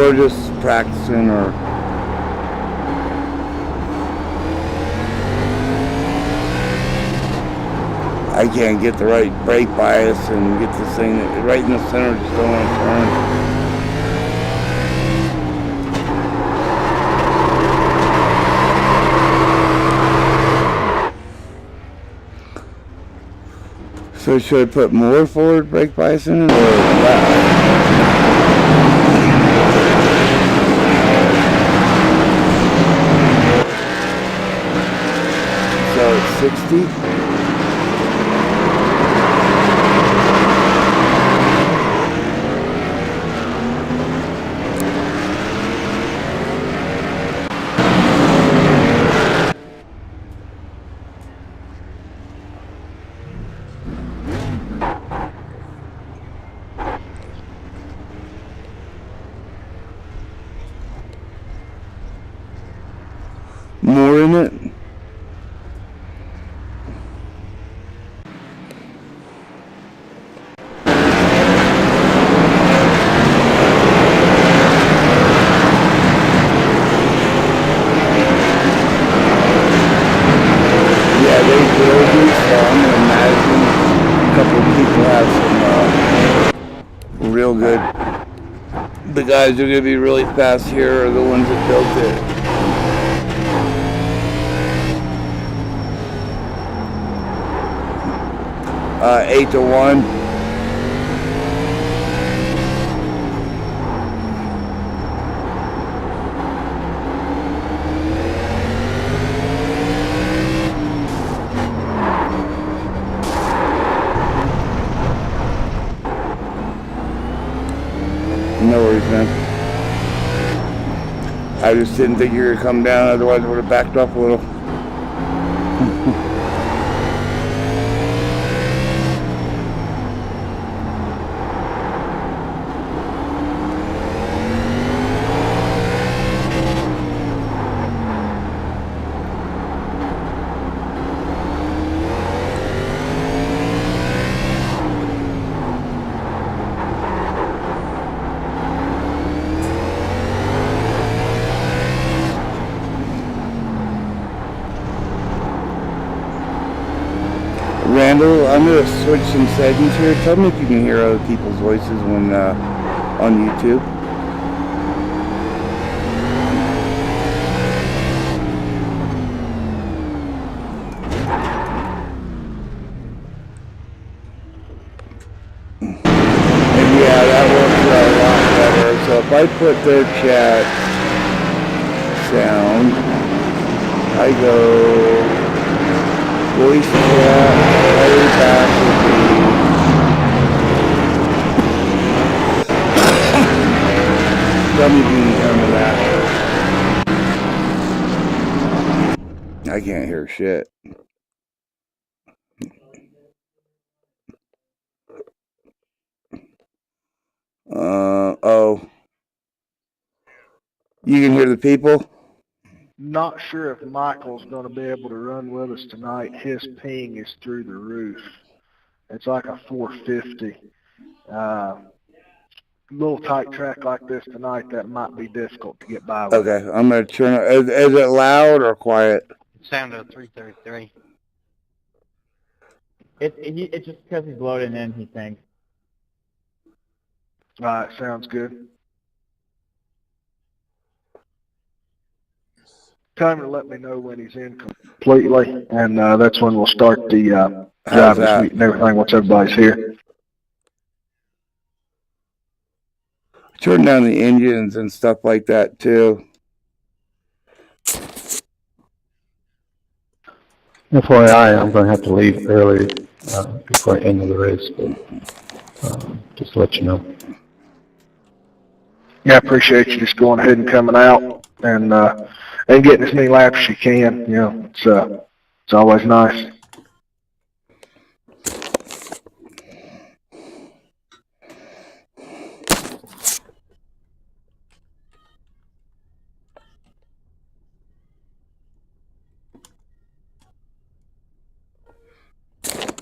Or just practicing, or I can't get the right brake bias and get this thing right in the center, just don't want to turn. So should I put more forward brake bias in it, or that? So it's 60. More in it. Yeah, they will do, so I'm gonna imagine a couple of people have some real good. The guys who are gonna be really fast here are the ones that built it. 8-1. No worries, man. I just didn't think you were gonna come down, otherwise I would have backed up a little. Randall, I'm going to switch some settings here. Tell me if you can hear other people's voices when on YouTube. And yeah, that works a lot better. So if I put their chat sound, I go voice chat, play back would be tell me if you can hear that. I can't hear shit. Oh. You can hear the people? Not sure if Michael's going to be able to run with us tonight. His ping is through the roof. It's like a 450. Little tight track like this tonight, that might be difficult to get by with. Okay, I'm going to turn it. Is it loud or quiet? Sound of 333. It's just because he's loading in, he thinks. All right, sounds good. Time to let me know when he's in completely, and that's when we'll start the drivers meet and everything once everybody's here. Turn down the engines and stuff like that too. FYI, I'm going to have to leave early before the end of the race, but just to let you know. Yeah, I appreciate you just going ahead and coming out and getting as many laps as you can. You know, it's always nice.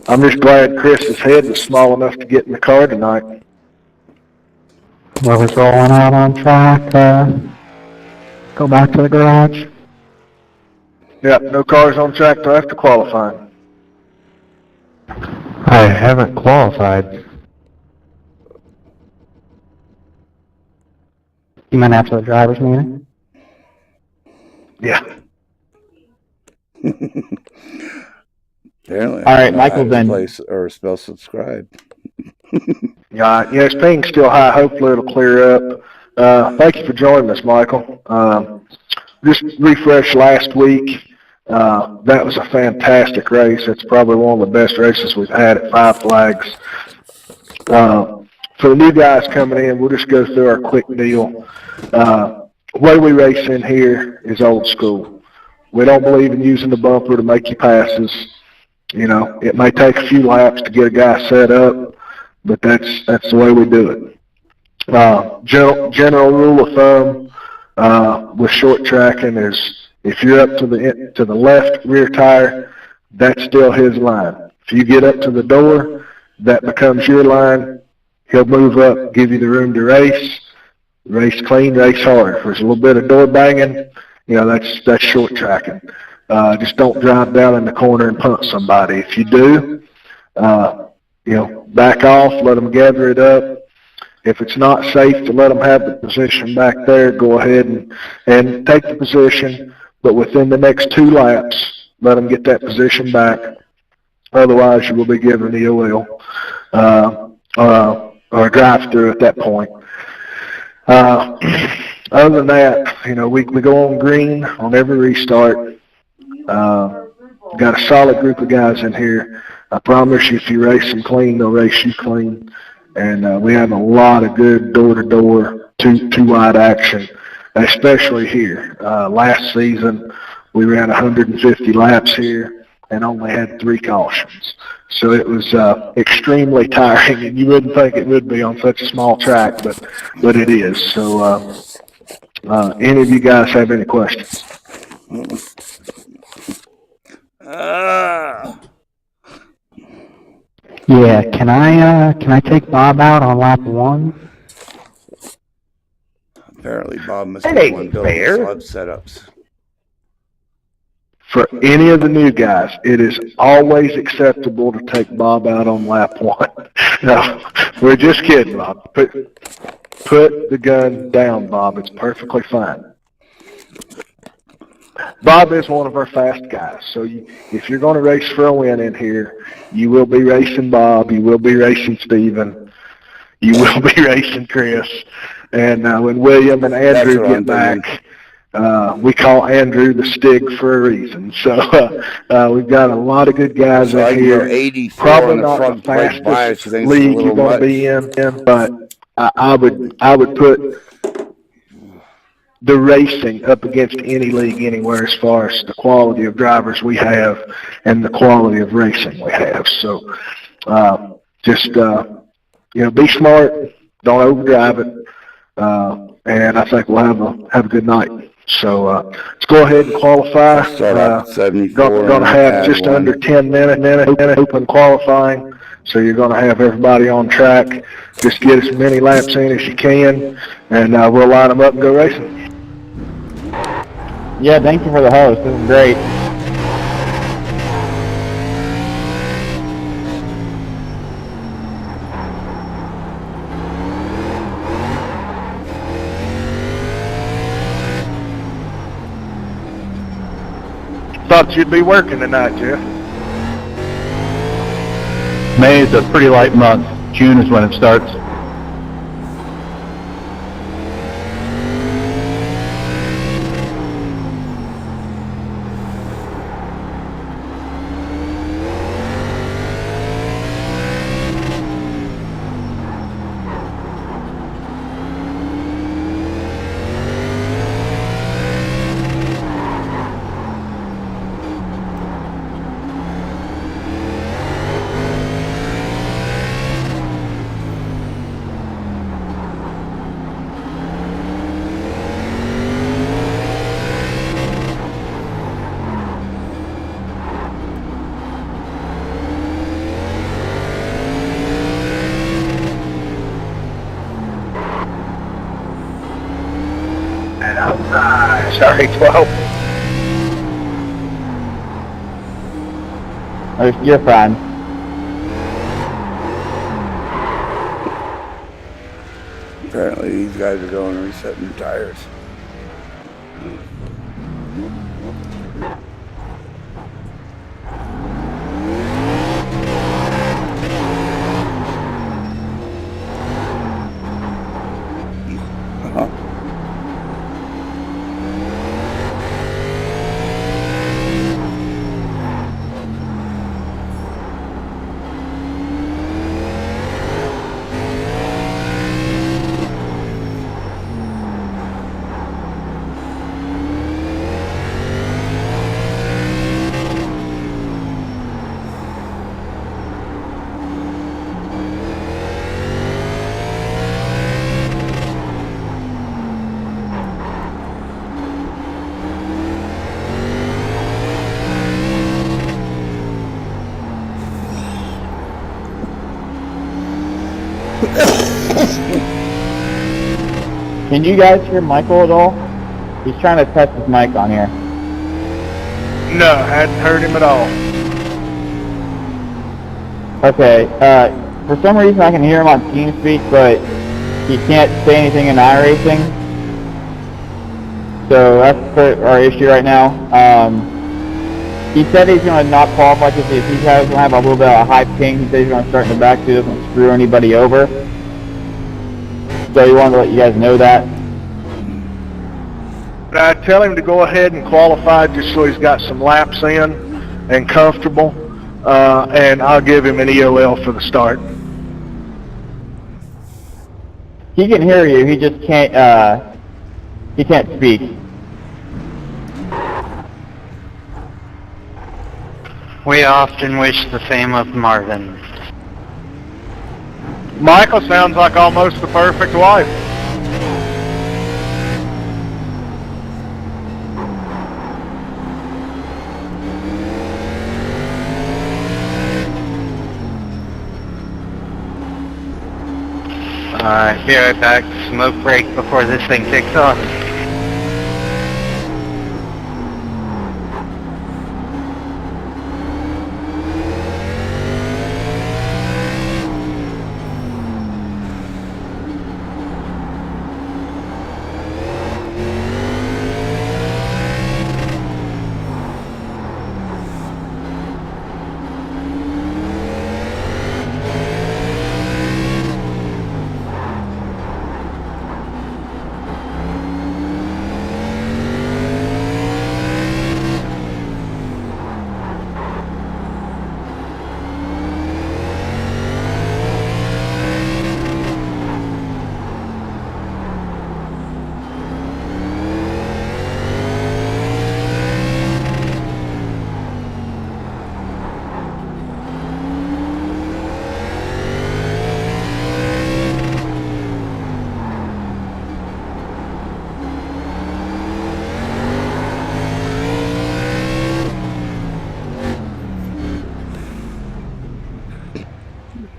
I'm just glad Chris's head was small enough to get in the car tonight. whoever's rolling out on track, go back to the garage. Yep, no cars on track till after qualifying. I haven't qualified. You meant after the driver's meeting? Yeah. Apparently, All right, I know Michael, how to then. place or spell subscribe. Yeah, his ping's still high. Hopefully it'll clear up. Thank you for joining us, Michael. Just refresh last week. That was a fantastic race. It's probably one of the best races we've had at Five Flags. For the new guys coming in, we'll just go through our quick deal. The way we race in here is old school. We don't believe in using the bumper to make you passes. You know, it may take a few laps to get a guy set up, but that's the way we do it. General rule of thumb with short tracking is if you're up to the left rear tire, that's still his line. If you get up to the door, that becomes your line. He'll move up, give you the room to race clean, race hard. If there's a little bit of door banging, you know, that's short tracking. Just don't drive down in the corner and punt somebody. If you do, you know, back off, let them gather it up. If it's not safe to let them have the position back there, go ahead and take the position, but within the next 2 laps, let them get that position back. Otherwise, you will be given the oil or drive-through at that point. Other than that, you know, we go on green on every restart. Got a solid group of guys in here. I promise you, if you race them clean, they'll race you clean. And we have a lot of good door-to-door, two-wide action, especially here. Last season, we ran 150 laps here and only had 3 cautions. So it was extremely tiring, and you wouldn't think it would be on such a small track, but it is. So any of you guys have any questions? Yeah, can I take Bob out on lap 1? Apparently, Bob must That be ain't one building fair. slab setups. For any of the new guys, it is always acceptable to take Bob out on lap 1. No, we're just kidding, Bob. Put the gun down, Bob. It's perfectly fine. Bob is one of our fast guys, so if you're going to race for a win in here, you will be racing Bob, you will be racing Steven, you will be racing Chris, and when William and Andrew get back, we call Andrew the Stig for a reason. So we've got a lot of good guys So I in can go here. 84 Probably on the not the front plate bias. fastest You think it's a league little you're going to be in, but I would put the racing up against any league anywhere as far as the quality of drivers we have and the quality of racing we have. So just you know, be smart, don't overdrive it, and I think we'll have a good night. So let's go ahead and qualify. Start off at 74. Going to have just one. under 10 minutes open qualifying. So you're going to have everybody on track. Just get as many laps in as you can, and we'll line them up and go racing. Yeah, thank you for the host. This is great. Thought you'd be working tonight, Jeff. May is a pretty light month. June is when it starts. Sorry, 12. You're fine. Apparently these guys are going and resetting the tires. Can you guys hear Michael at all? He's trying to test his mic on here. No, hadn't heard him at all. Okay, for some reason I can hear him on TeamSpeak, but he can't say anything in iRacing. So that's our issue right now. He said he's going to not qualify because if he's going to have a little bit of a high ping, he said he's going to start in the back so he doesn't screw anybody over. So he wanted to let you guys know that. I tell him to go ahead and qualify just so he's got some laps in and comfortable, and I'll give him an EOL for the start. He can hear you, he just can't, he can't speak. We often wish the same of Marvin. Michael sounds like almost the perfect wife. Alright, be right back. Smoke break before this thing kicks off.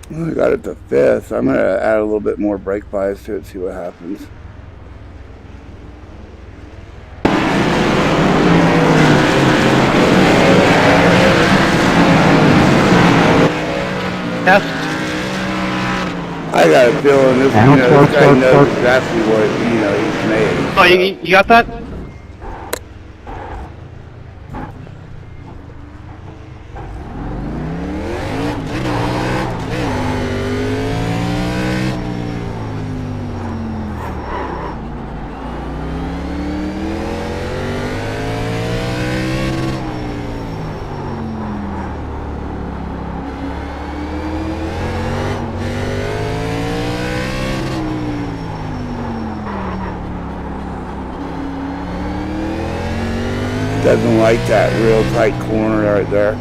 I got it to 5th. I'm going to add a little bit more brake bias to it, see what happens. Test. I got a feeling this, this guy knows exactly what, he's made. Oh, you got that? Doesn't like that real tight corner right there.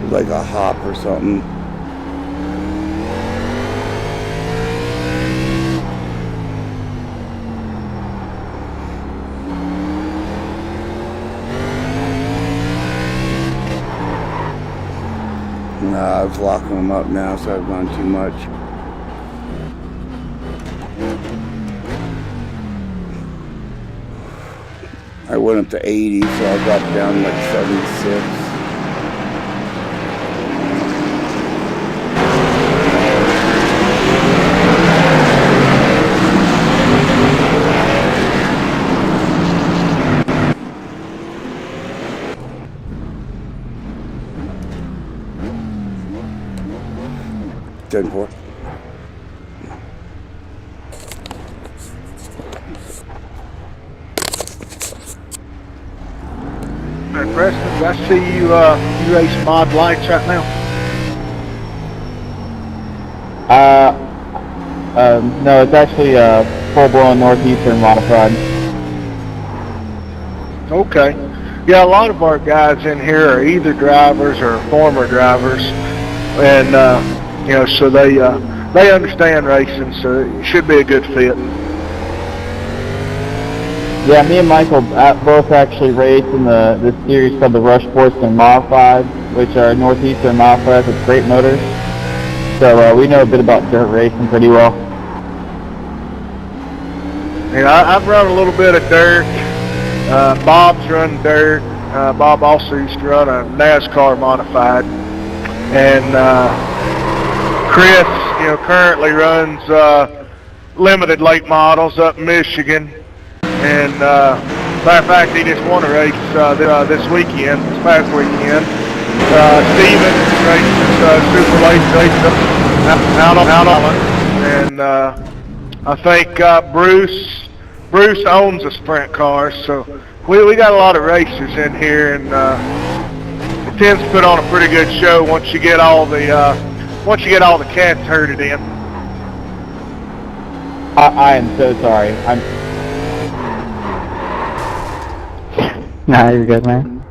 It's like a hop or something. Nah, I was locking them up now, so I've gone too much. I went up to 80, so I'll drop down to like 76. Ten four. And Preston, I see you, you race mod lights right now? No, it's actually full-blown Northeastern modified. Okay. Yeah, a lot of our guys in here are either drivers or former drivers, and you know, so they understand racing, so it should be a good fit. Yeah, me and Michael both actually raced in this series called the Rush Sportsman Modified, which are Northeastern modifieds with great motors. So we know a bit about dirt racing pretty well. And I've run a little bit of dirt. Bob's run dirt. Bob also used to run a NASCAR modified. And Chris, you know, currently runs limited late models up in Michigan. And matter of fact, he just won a race this weekend, this past weekend. Steven races super late race out on Island. And I think Bruce owns a sprint car, so we got a lot of racers in here, and it tends to put on a pretty good show once you get all the cats herded in. I am so sorry. Nah, you're good, man.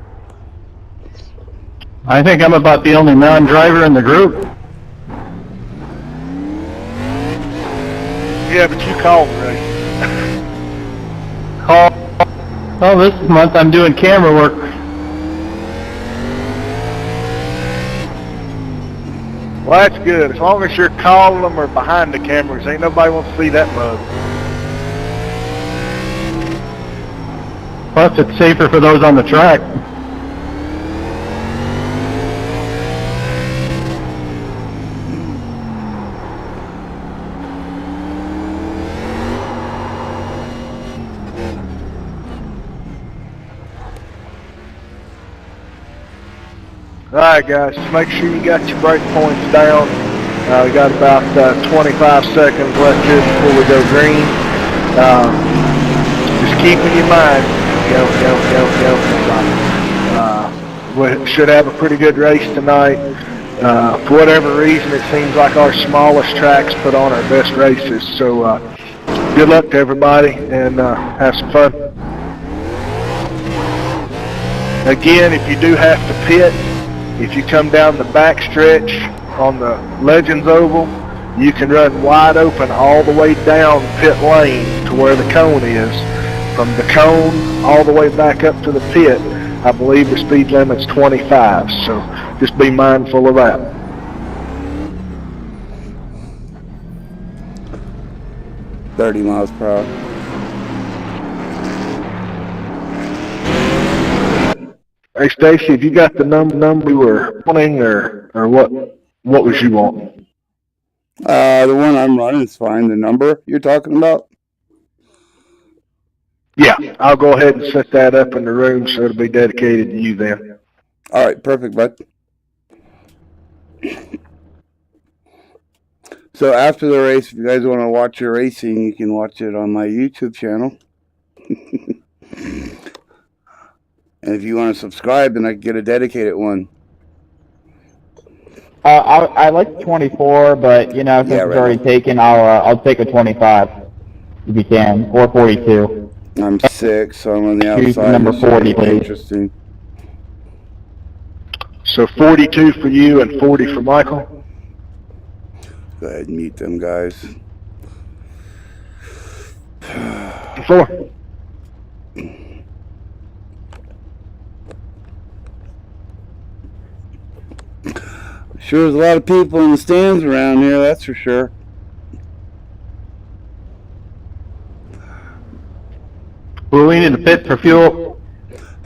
I think I'm about the only non-driver in the group. Yeah, but you called the race. Oh, this month I'm doing camera work. Well, that's good. As long as you're calling them or behind the cameras, ain't nobody wants to see that mug. Plus, it's safer for those on the track. Alright guys, just make sure you got your brake points down. We got about 25 seconds left here before we go green. Just keep in your mind, go. We should have a pretty good race tonight. For whatever reason, it seems like our smallest tracks put on our best races. So good luck to everybody, and have some fun. Again, if you do have to pit, if you come down the back stretch on the Legends Oval, you can run wide open all the way down pit lane to where the cone is. From the cone all the way back up to the pit, I believe the speed limit's 25, so just be mindful of that. $30 miles per hour. Hey Stacy, have you got the number you were wanting, or what was you wanting? The one I'm running is fine. The number you're talking about? Yeah, I'll go ahead and set that up in the room so it'll be dedicated to you then. All right, perfect, bud. So after the race, if you guys want to watch your racing, you can watch it on my YouTube channel. And if you want to subscribe, then I can get a dedicated one. I like 24, but you know, since it's already taken, I'll take a 25 if you can, or 42. I'm 6, so I'm on the outside. Choose number 40, please. Interesting. So 42 for you and 40 for Michael? Go ahead and mute them guys. 4. Sure, there's a lot of people in the stands around here, that's for sure. Well, we need to pit for fuel.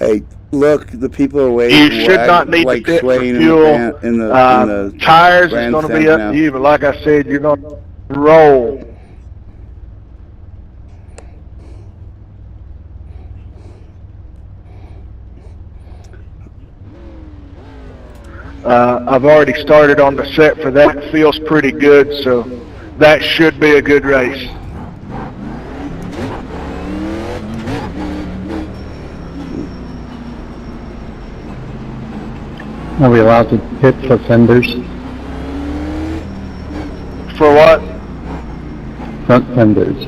Hey, look, the people are waiting. You should not need like to fit for swaying fuel. in the Tires is going to be grandstands up now. to you, but like I said, you're going to roll. I've already started on the set for that. It feels pretty good, so that should be a good race. Are we allowed to hit for fenders? For what? Front fenders.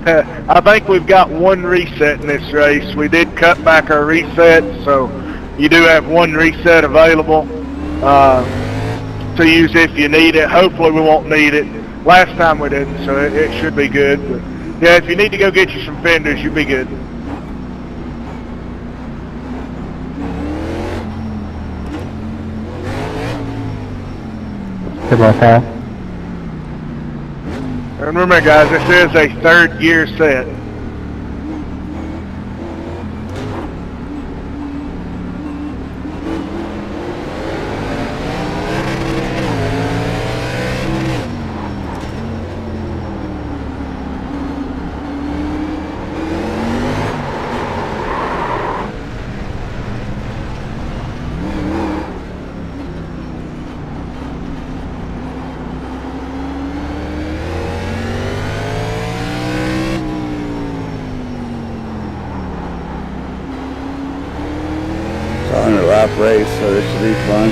I think we've got one reset in this race. We did cut back our reset, so you do have one reset available to use if you need it. Hopefully we won't need it. Last time we didn't, so it should be good. But yeah, if you need to go get you some fenders, you'll be good. Good luck, Hal. And remember, guys, this is a third gear set. It's a 100-lap race, so this should be fun.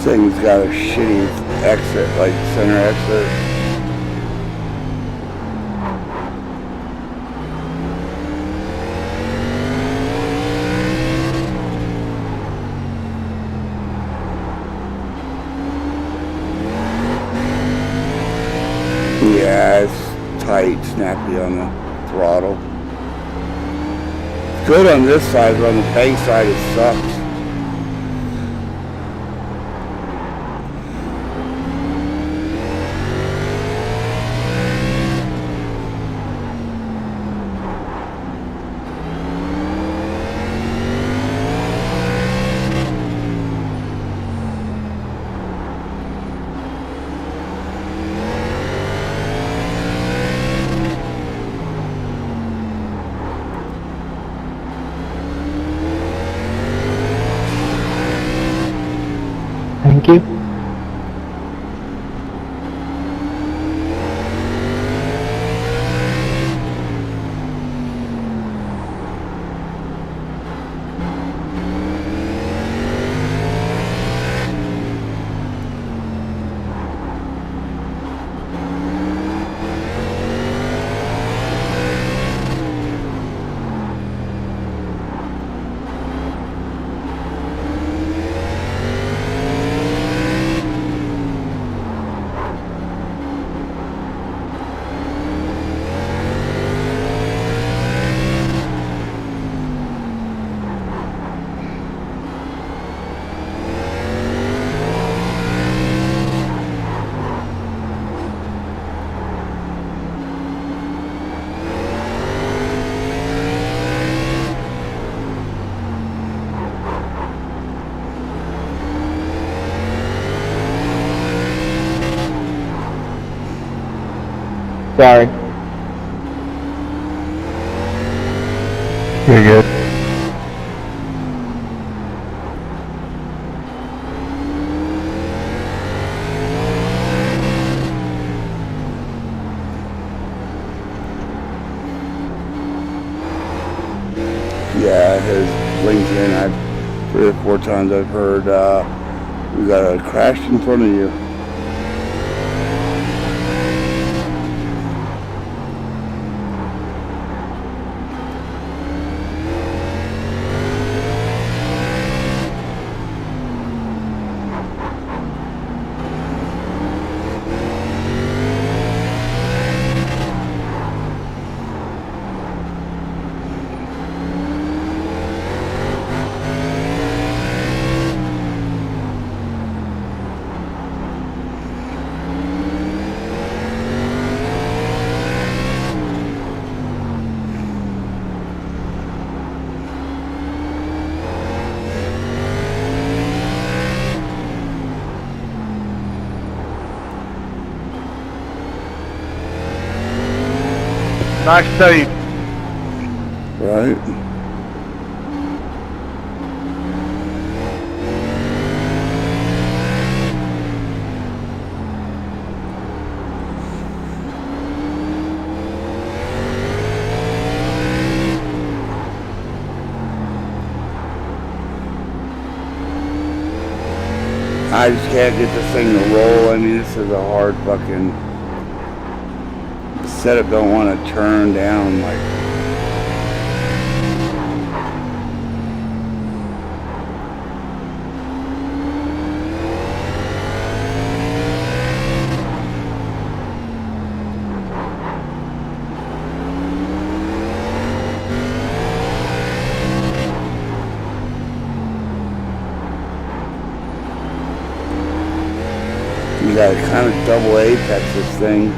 This thing's got a shitty exit, like center exit. Yeah, it's tight, snappy on the throttle. It's good on this side, but on the bank side it sucks. Sorry. You're good. Yeah, his LinkedIn, 3 or 4 times I've heard, we got a crash in front of you. Nice save. Right? I just can't get this thing to roll. I mean, this is a hard fucking setup. Don't want to turn down like. You gotta kind of double apex this thing.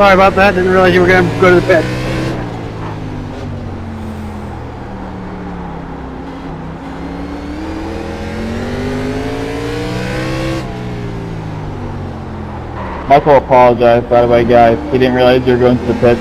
Sorry about that. Didn't realize you were going to go to the pit. Michael apologized, by the way, guys. He didn't realize you were going to the pit.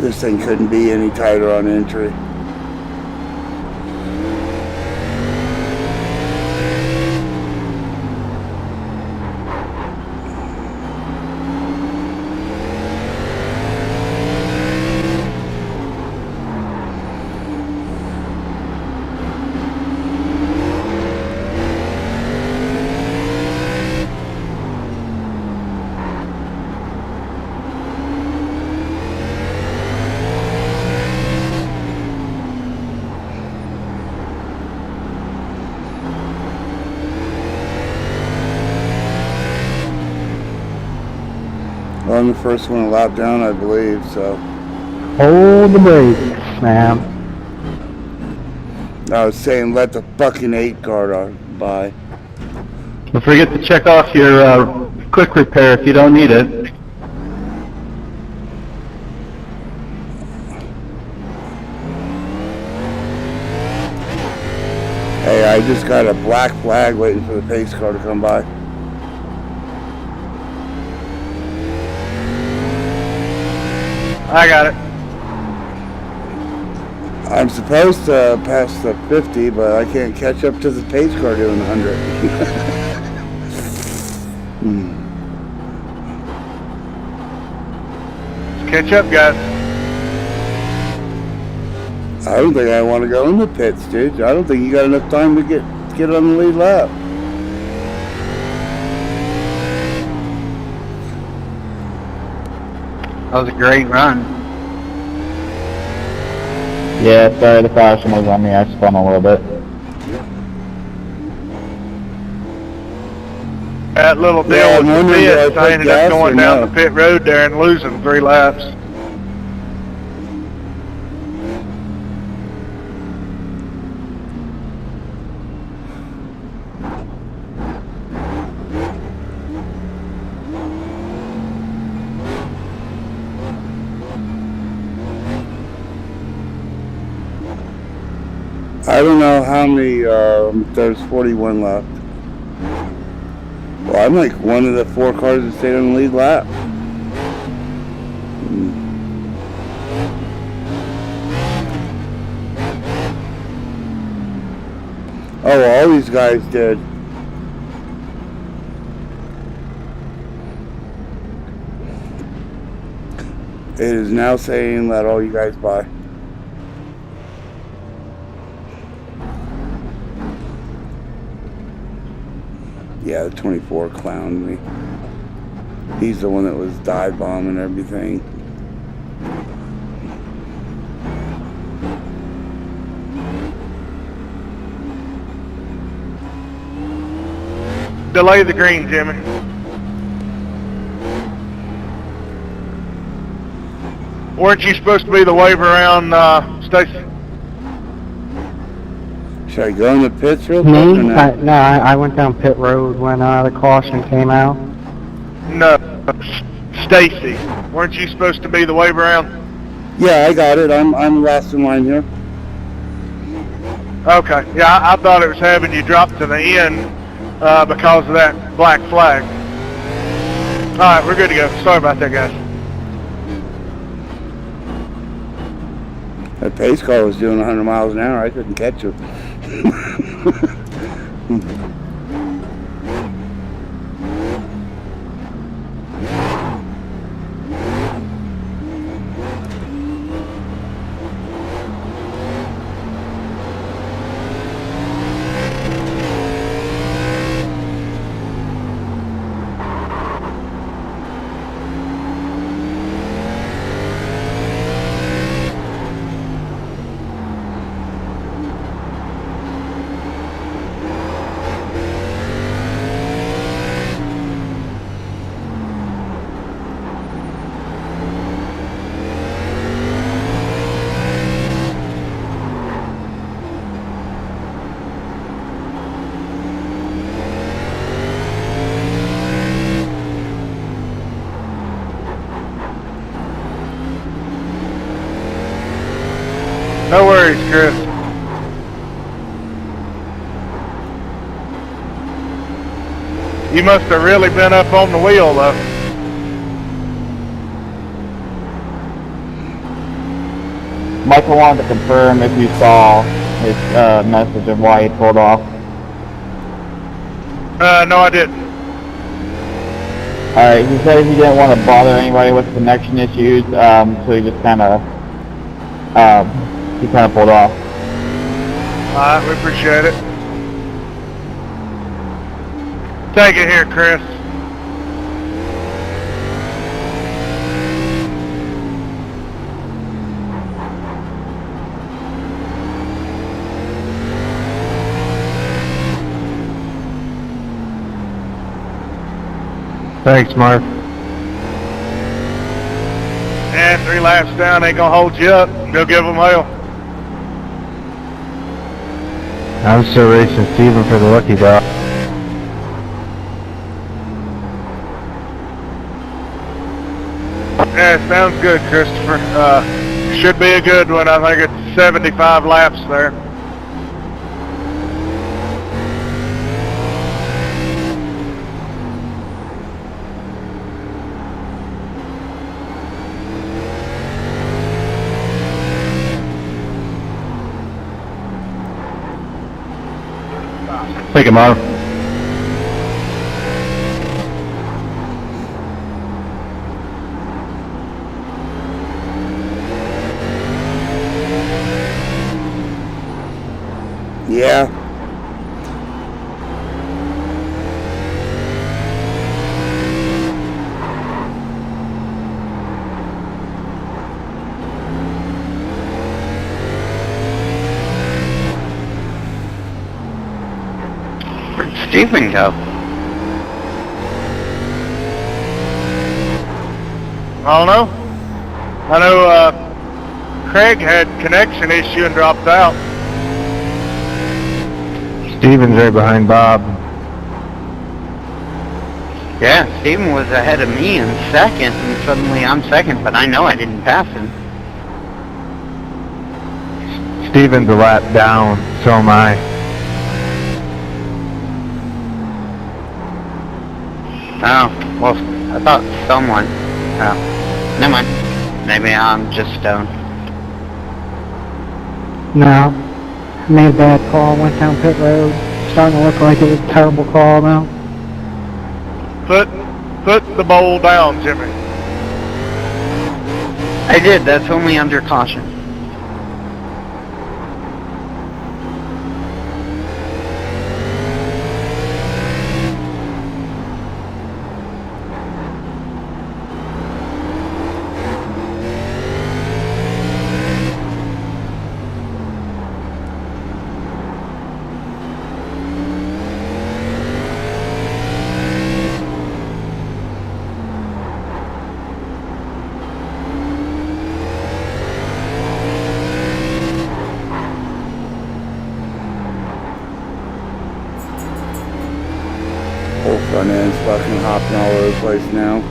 This thing couldn't be any tighter on entry. I'm the first one a lap down, I believe, so. Hold the brakes, ma'am. I was saying let the fucking 8 car by. Don't forget to check off your quick repair if you don't need it. Hey, I just got a black flag waiting for the pace car to come by. I got it. I'm supposed to pass the 50, but I can't catch up to the pace car doing 100. Let's catch up, guys. I don't think I want to go in the pits, dude. I don't think you got enough time to get on the lead lap. That was a great run. Yeah, sorry, the caution was on me. I spun a little bit. That little deal Yeah, with I'm the wondering, do I pits, put I ended gas up going or down no? the pit road there and losing 3 laps. I don't know how many, there's 41 left. Well, I'm like one of the 4 cars that stayed on the lead lap. Oh, well, all these guys did. It is now saying let all you guys by. Yeah, the 24 clowned me. He's the one that was dive bombing everything. Delay the green, Jimmy. Weren't you supposed to be the wave around, Stacy? Should I go in the pits real quick Me? or not? No, I went down pit road when the caution came out. No, Stacy. Weren't you supposed to be the wave around? Yeah, I got it. I'm last in line here. Okay. Yeah, I thought it was having you drop to the end because of that black flag. All right, we're good to go. Sorry about that, guys. That pace car was doing 100 miles an hour. I couldn't catch it. No worries, Chris. You must have really been up on the wheel, though. Michael wanted to confirm if you saw his message of why he pulled off. No, I didn't. Alright, he said he didn't want to bother anybody with connection issues, so he just kind of pulled off. Alright, we appreciate it. Take it here, Chris. Thanks, Mark. man, 3 laps down ain't gonna hold you up. Go give them hell. I'm still racing Steven for the lucky dog. Yeah, sounds good, Christopher. Should be a good one. I think it's 75 laps there. Take him out. Yeah. Where'd Steven go? I don't know. I know Craig had connection issue and dropped out. Steven's right behind Bob. Yeah, Steven was ahead of me in second, and suddenly I'm second, but I know I didn't pass him. Steven's a lap down, so am I. Oh, well, I thought someone... Oh, never mind. Maybe I'm just stoned. No. Made a bad call, went down pit road. Starting to look like it was a terrible call now. Put the bowl down, Jimmy. I did, that's only under caution. Whole front end's fucking hopping all over the place now.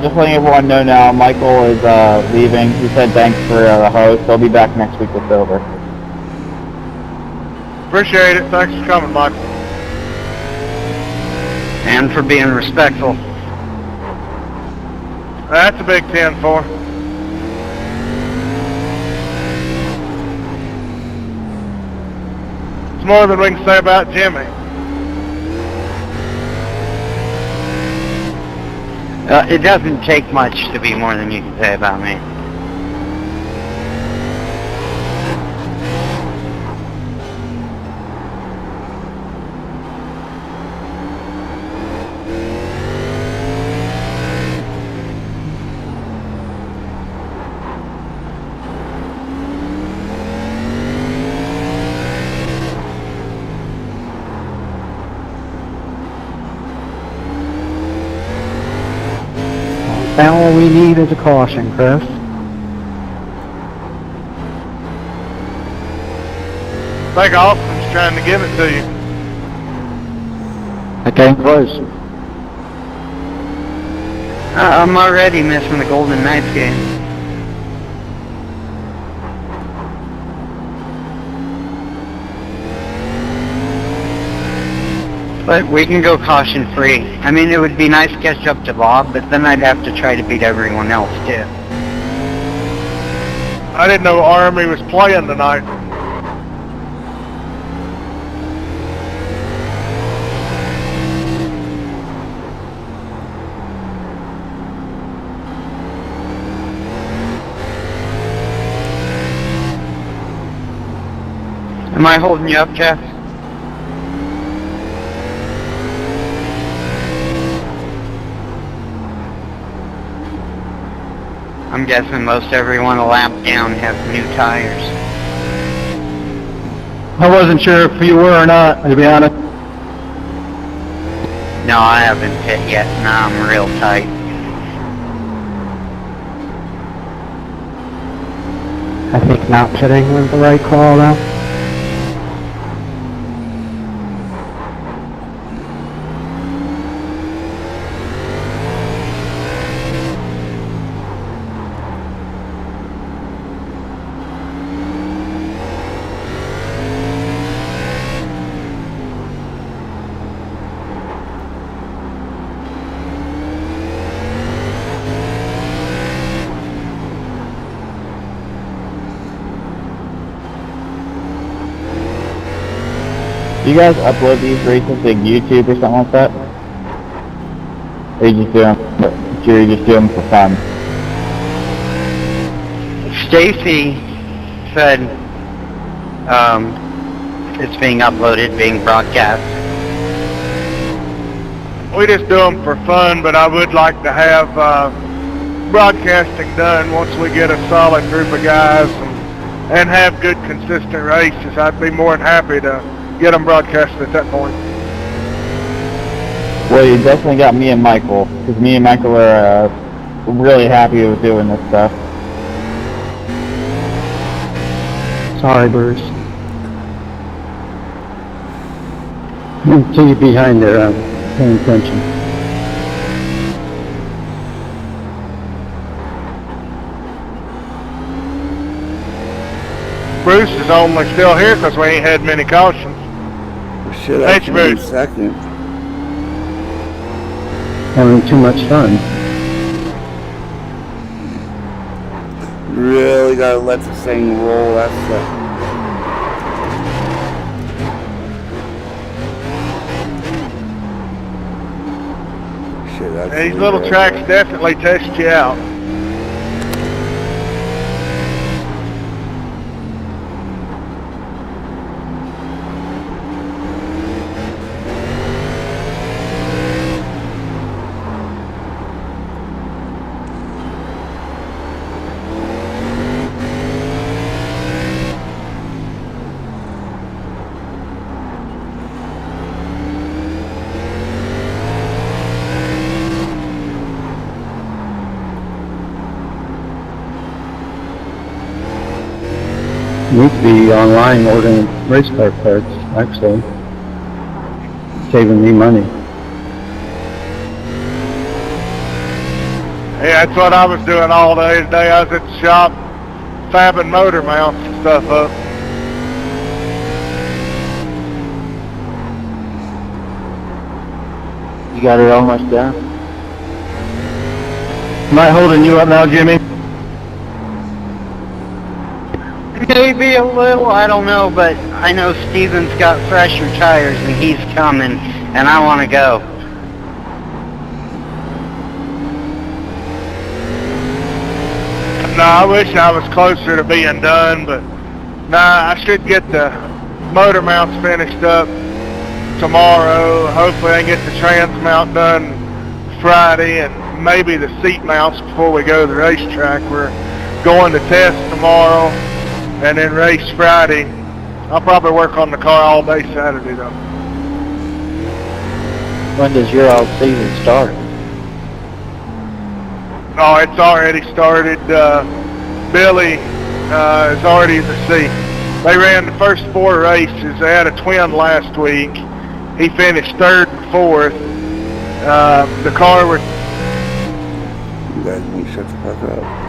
Just letting everyone know now, Michael is leaving. He said thanks for the host. He'll be back next week with Silver. Appreciate it. Thanks for coming, Michael. And for being respectful. That's a big 10-4. It's more than we can say about Jimmy. It doesn't take much to be more than you can say about me. Now all we need is a caution, Chris. I think Austin's trying to give it to you. I came close. I'm already missing the Golden Knights game. But we can go caution free. I mean, it would be nice to catch up to Bob, but then I'd have to try to beat everyone else too. I didn't know Army was playing tonight. Am I holding you up, Jeff? I'm guessing most everyone a lap down has new tires. I wasn't sure if you were or not, to be honest. No, I haven't pit yet. Nah, I'm real tight. I think not pitting was the right call, though. Do you guys upload these races to YouTube or something like that? Or you just do them for fun? Stacy said it's being uploaded, being broadcast. We just do them for fun, but I would like to have broadcasting done once we get a solid group of guys and have good, consistent races. I'd be more than happy to get them broadcasted at that point. Well, you definitely got me and Michael, because me and Michael are really happy with doing this stuff. Sorry, Bruce. Until you're behind there, I'm paying attention. Bruce is only still here because we ain't had many cautions. Shit, I Thanks, came in Bruce. second. Having too much fun. Really gotta let this thing roll. That's shit. That's These little tracks definitely test you out. Need to be online ordering race car parts, actually. Saving me money. Yeah, that's what I was doing all day today. I was at the shop fabbing motor mounts and stuff up. You got it almost done? Am I holding you up now, Jimmy? Maybe a little, I don't know, but I know Steven's got fresher tires and he's coming, and I want to go. No, I wish I was closer to being done, but nah, I should get the motor mounts finished up tomorrow. Hopefully I can get the trans mount done Friday and maybe the seat mounts before we go to the racetrack. We're going to test tomorrow and then race Friday. I'll probably work on the car all day Saturday though. When does your old season start? Oh, it's already started. Billy is already in the seat. They ran the first 4 races. They had a twin last week. He finished 3rd and 4th. The car was... You guys need to shut the fuck up.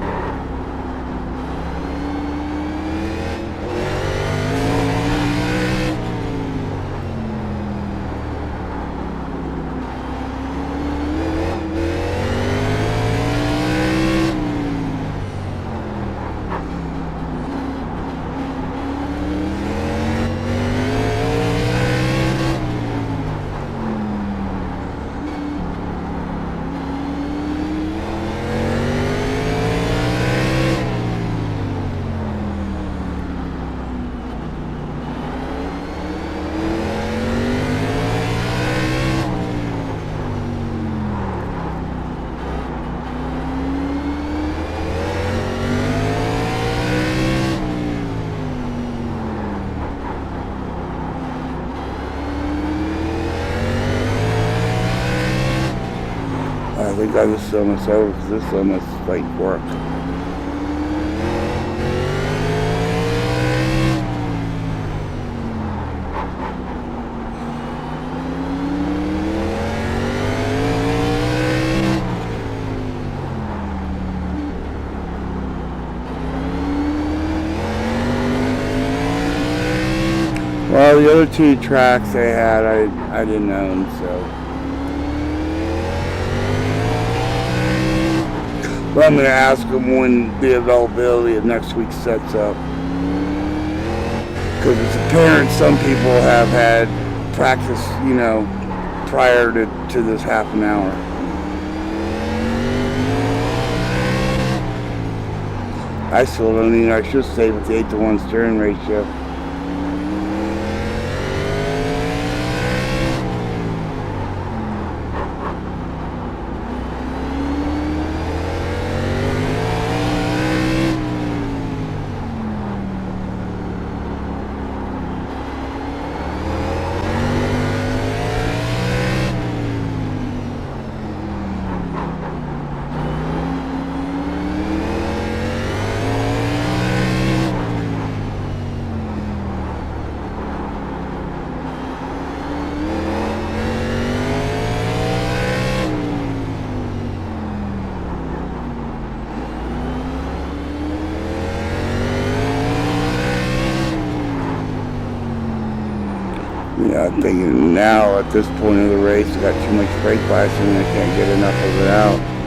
think I just almost over because this almost like work. Well, the other two tracks they had, I didn't own, so. But I'm going to ask them when the availability of next week sets up. Because it's apparent some people have had practice, you know, prior to this half an hour. I still don't even, I should stay with the 8-to-1 steering ratio. Yeah, I'm thinking now at this point of the race, I got too much brake bias and I can't get enough of it out.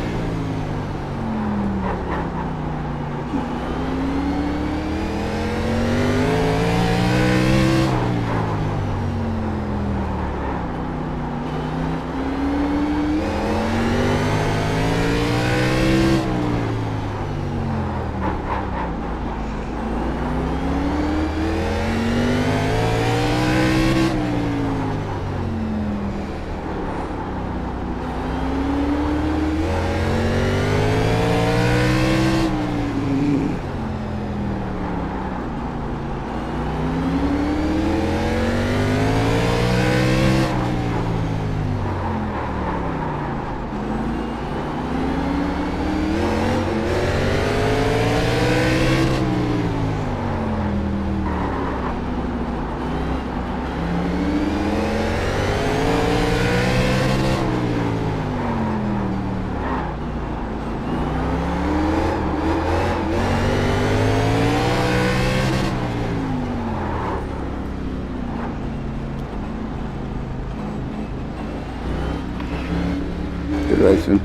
Good racing.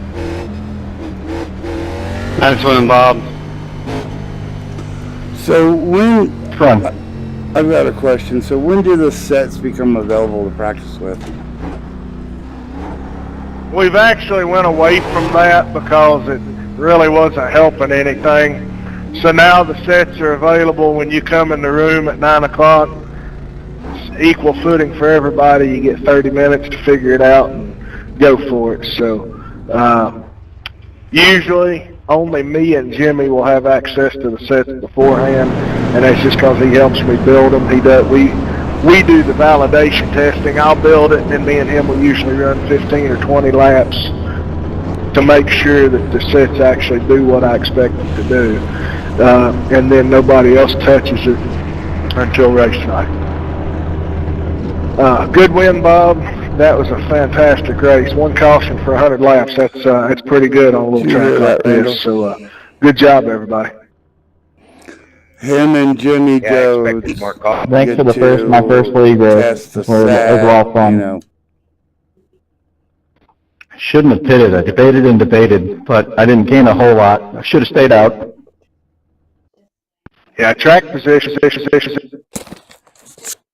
Nice one, Bob. So when, I've got a question. So when do the sets become available to practice with? We've actually went away from that because it really wasn't helping anything. So now the sets are available when you come in the room at 9 o'clock. It's equal footing for everybody. You get 30 minutes to figure it out and go for it. So usually only me and Jimmy will have access to the sets beforehand, and that's just because he helps me build them. He does. We do the validation testing. I'll build it, and then me and him will usually run 15 or 20 laps to make sure that the sets actually do what I expect them to do. And then nobody else touches it until race night. Good win, Bob. That was a fantastic race. One caution for 100 laps. That's pretty good on a little track like this. So good job, everybody. Him and Jimmy Joe. Thanks for my first league race. It was a lot of fun. You know. Shouldn't have pitted. I debated, but I didn't gain a whole lot. I should have stayed out. Yeah, track position.